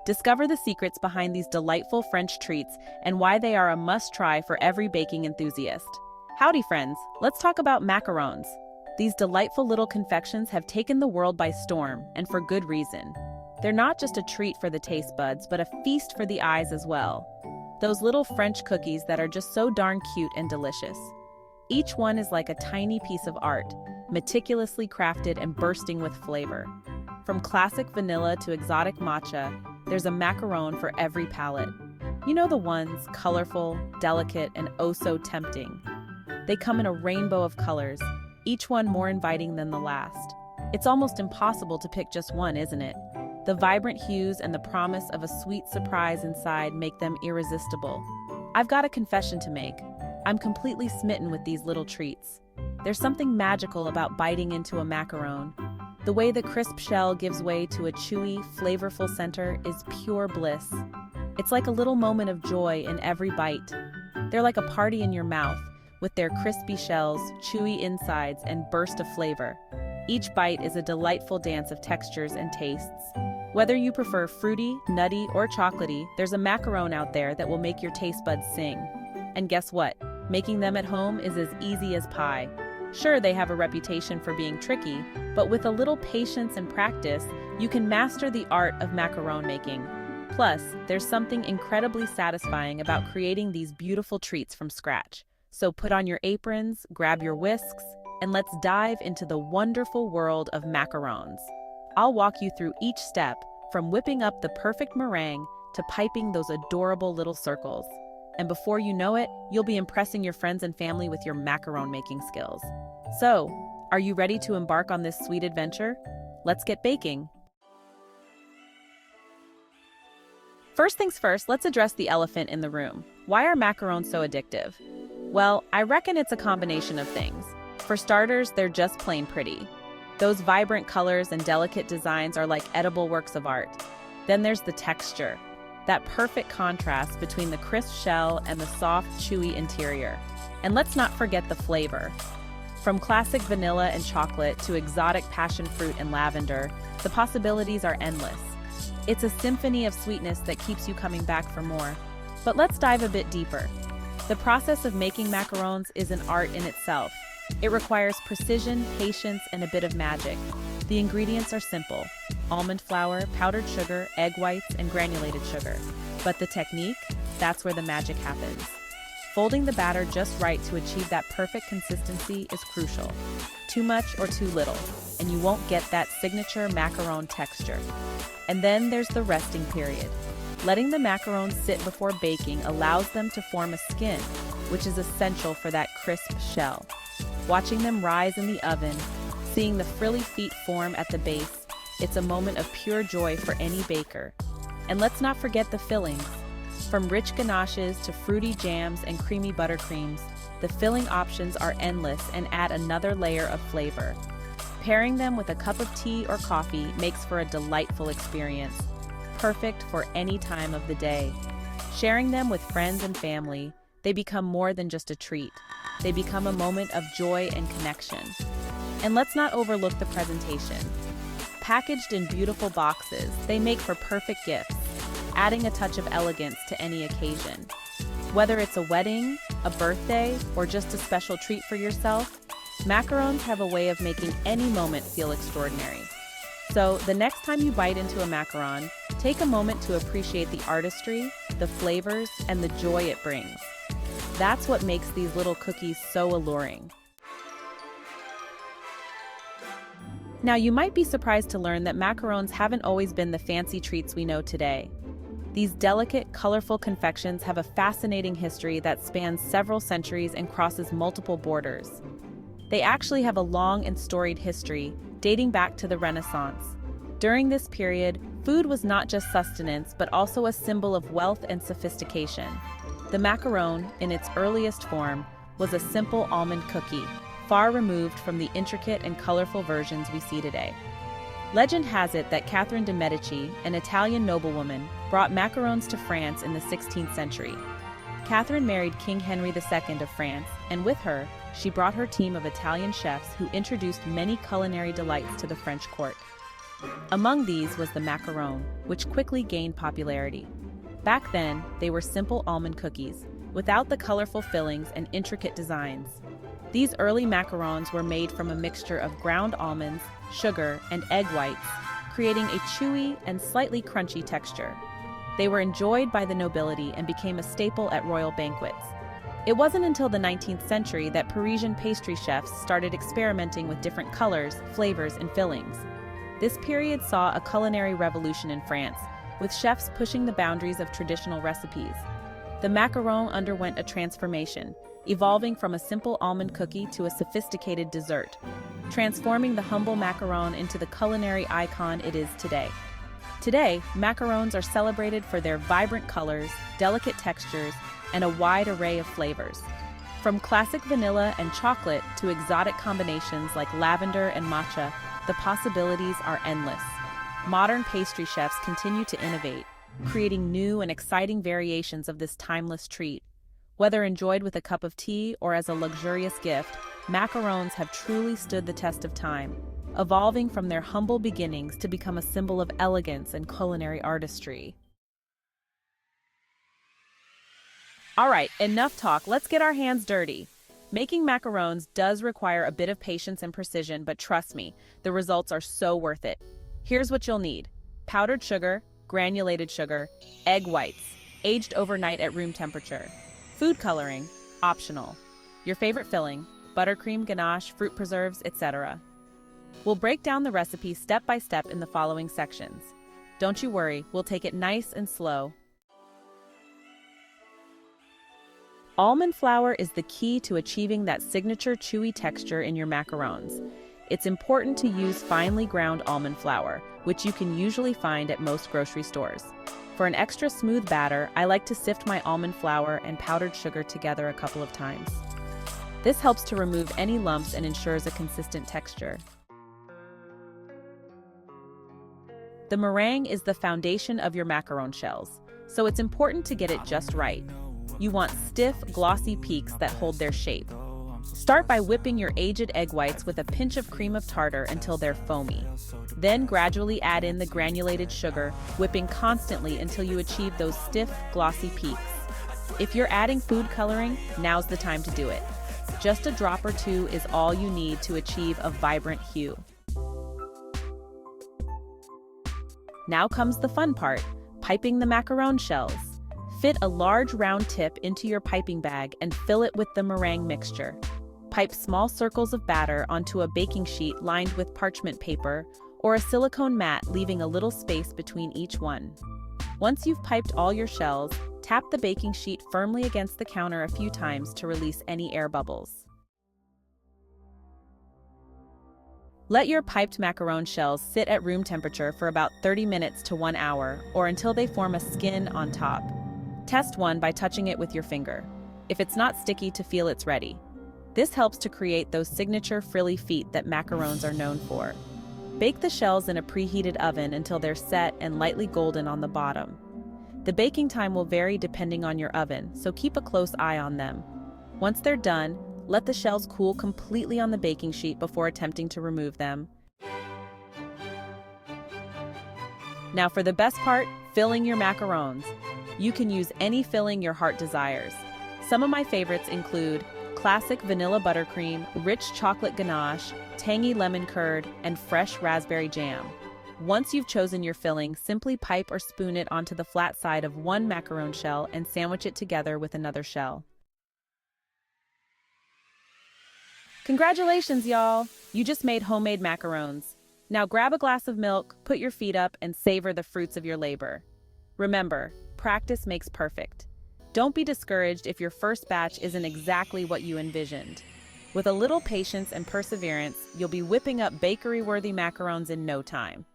Discover the secrets behind these delightful French treats and why they are a must-try for every baking enthusiast. Howdy, friends! Let's talk about macarons. These delightful little confections have taken the world by storm, and for good reason. They're not just a treat for the taste buds, but a feast for the eyes as well. Those little French cookies that are just so darn cute and delicious. Each one is like a tiny piece of art, meticulously crafted and bursting with flavor. From classic vanilla to exotic matcha, there's a macaron for every palate. You know the ones, colorful, delicate, and oh so tempting. They come in a rainbow of colors, each one more inviting than the last. It's almost impossible to pick just one, isn't it? The vibrant hues and the promise of a sweet surprise inside make them irresistible. I've got a confession to make. I'm completely smitten with these little treats. There's something magical about biting into a macaron. The way the crisp shell gives way to a chewy, flavorful center is pure bliss. It's like a little moment of joy in every bite. They're like a party in your mouth, with their crispy shells, chewy insides, and burst of flavor. Each bite is a delightful dance of textures and tastes. Whether you prefer fruity, nutty, or chocolatey, there's a macaron out there that will make your taste buds sing. And guess what? Making them at home is as easy as pie. Sure, they have a reputation for being tricky, but with a little patience and practice, you can master the art of macaron making. Plus, there's something incredibly satisfying about creating these beautiful treats from scratch. So put on your aprons, grab your whisks, and let's dive into the wonderful world of macarons. I'll walk you through each step, from whipping up the perfect meringue to piping those adorable little circles. And before you know it, you'll be impressing your friends and family with your macaron making skills. So, are you ready to embark on this sweet adventure? Let's get baking. First things first, let's address the elephant in the room. Why are macarons so addictive? Well, I reckon it's a combination of things. For starters, they're just plain pretty. Those vibrant colors and delicate designs are like edible works of art. Then there's the texture, that perfect contrast between the crisp shell and the soft, chewy interior. And let's not forget the flavor. From classic vanilla and chocolate to exotic passion fruit and lavender, the possibilities are endless. It's a symphony of sweetness that keeps you coming back for more. But let's dive a bit deeper. The process of making macarons is an art in itself. It requires precision, patience, and a bit of magic. The ingredients are simple: almond flour, powdered sugar, egg whites, and granulated sugar. But the technique? That's where the magic happens. Folding the batter just right to achieve that perfect consistency is crucial. Too much or too little, and you won't get that signature macaron texture. And then there's the resting period. Letting the macarons sit before baking allows them to form a skin, which is essential for that crisp shell. Watching them rise in the oven, seeing the frilly feet form at the base, it's a moment of pure joy for any baker. And let's not forget the fillings. From rich ganaches to fruity jams and creamy buttercreams, the filling options are endless and add another layer of flavor. Pairing them with a cup of tea or coffee makes for a delightful experience, perfect for any time of the day. Sharing them with friends and family, they become more than just a treat. They become a moment of joy and connection. And let's not overlook the presentation. Packaged in beautiful boxes, they make for perfect gifts, adding a touch of elegance to any occasion. Whether it's a wedding, a birthday, or just a special treat for yourself, macarons have a way of making any moment feel extraordinary. So, the next time you bite into a macaron, take a moment to appreciate the artistry, the flavors, and the joy it brings. That's what makes these little cookies so alluring. Now, you might be surprised to learn that macarons haven't always been the fancy treats we know today. These delicate, colorful confections have a fascinating history that spans several centuries and crosses multiple borders. They actually have a long and storied history, dating back to the Renaissance. During this period, food was not just sustenance, but also a symbol of wealth and sophistication. The macaron, in its earliest form, was a simple almond cookie, far removed from the intricate and colorful versions we see today. Legend has it that Catherine de' Medici, an Italian noblewoman, brought macarons to France in the 16th century. Catherine married King Henry II of France, and with her, she brought her team of Italian chefs who introduced many culinary delights to the French court. Among these was the macaron, which quickly gained popularity. Back then, they were simple almond cookies, without the colorful fillings and intricate designs. These early macarons were made from a mixture of ground almonds, sugar, and egg whites, creating a chewy and slightly crunchy texture. They were enjoyed by the nobility and became a staple at royal banquets. It wasn't until the 19th century that Parisian pastry chefs started experimenting with different colors, flavors, and fillings. This period saw a culinary revolution in France, with chefs pushing the boundaries of traditional recipes. The macaron underwent a transformation, evolving from a simple almond cookie to a sophisticated dessert, transforming the humble macaron into the culinary icon it is today. Today, macarons are celebrated for their vibrant colors, delicate textures, and a wide array of flavors. From classic vanilla and chocolate to exotic combinations like lavender and matcha, the possibilities are endless. Modern pastry chefs continue to innovate, creating new and exciting variations of this timeless treat. Whether enjoyed with a cup of tea or as a luxurious gift, macarons have truly stood the test of time, evolving from their humble beginnings to become a symbol of elegance and culinary artistry. All right, enough talk, let's get our hands dirty. Making macarons does require a bit of patience and precision, but trust me, the results are so worth it. Here's what you'll need: powdered sugar, granulated sugar, egg whites, aged overnight at room temperature, food coloring, optional, your favorite filling, buttercream, ganache, fruit preserves, etc. We'll break down the recipe step by step in the following sections. Don't you worry, we'll take it nice and slow. Almond flour is the key to achieving that signature chewy texture in your macarons. It's important to use finely ground almond flour, which you can usually find at most grocery stores. For an extra smooth batter, I like to sift my almond flour and powdered sugar together a couple of times. This helps to remove any lumps and ensures a consistent texture. The meringue is the foundation of your macaron shells, so it's important to get it just right. You want stiff, glossy peaks that hold their shape. Start by whipping your aged egg whites with a pinch of cream of tartar until they're foamy. Then gradually add in the granulated sugar, whipping constantly until you achieve those stiff, glossy peaks. If you're adding food coloring, now's the time to do it. Just a drop or two is all you need to achieve a vibrant hue. Now comes the fun part, piping the macaron shells. Fit a large round tip into your piping bag and fill it with the meringue mixture. Pipe small circles of batter onto a baking sheet lined with parchment paper or a silicone mat, leaving a little space between each one. Once you've piped all your shells, tap the baking sheet firmly against the counter a few times to release any air bubbles. Let your piped macaron shells sit at room temperature for about 30 minutes to 1 hour, or until they form a skin on top. Test one by touching it with your finger. If it's not sticky, to feel it's ready. This helps to create those signature frilly feet that macarons are known for. Bake the shells in a preheated oven until they're set and lightly golden on the bottom. The baking time will vary depending on your oven, so keep a close eye on them. Once they're done, let the shells cool completely on the baking sheet before attempting to remove them. Now for the best part, filling your macarons. You can use any filling your heart desires. Some of my favorites include classic vanilla buttercream, rich chocolate ganache, tangy lemon curd, and fresh raspberry jam. Once you've chosen your filling, simply pipe or spoon it onto the flat side of one macaron shell and sandwich it together with another shell. Congratulations, y'all! You just made homemade macarons. Now grab a glass of milk, put your feet up, and savor the fruits of your labor. Remember, practice makes perfect. Don't be discouraged if your first batch isn't exactly what you envisioned. With a little patience and perseverance, you'll be whipping up bakery-worthy macarons in no time.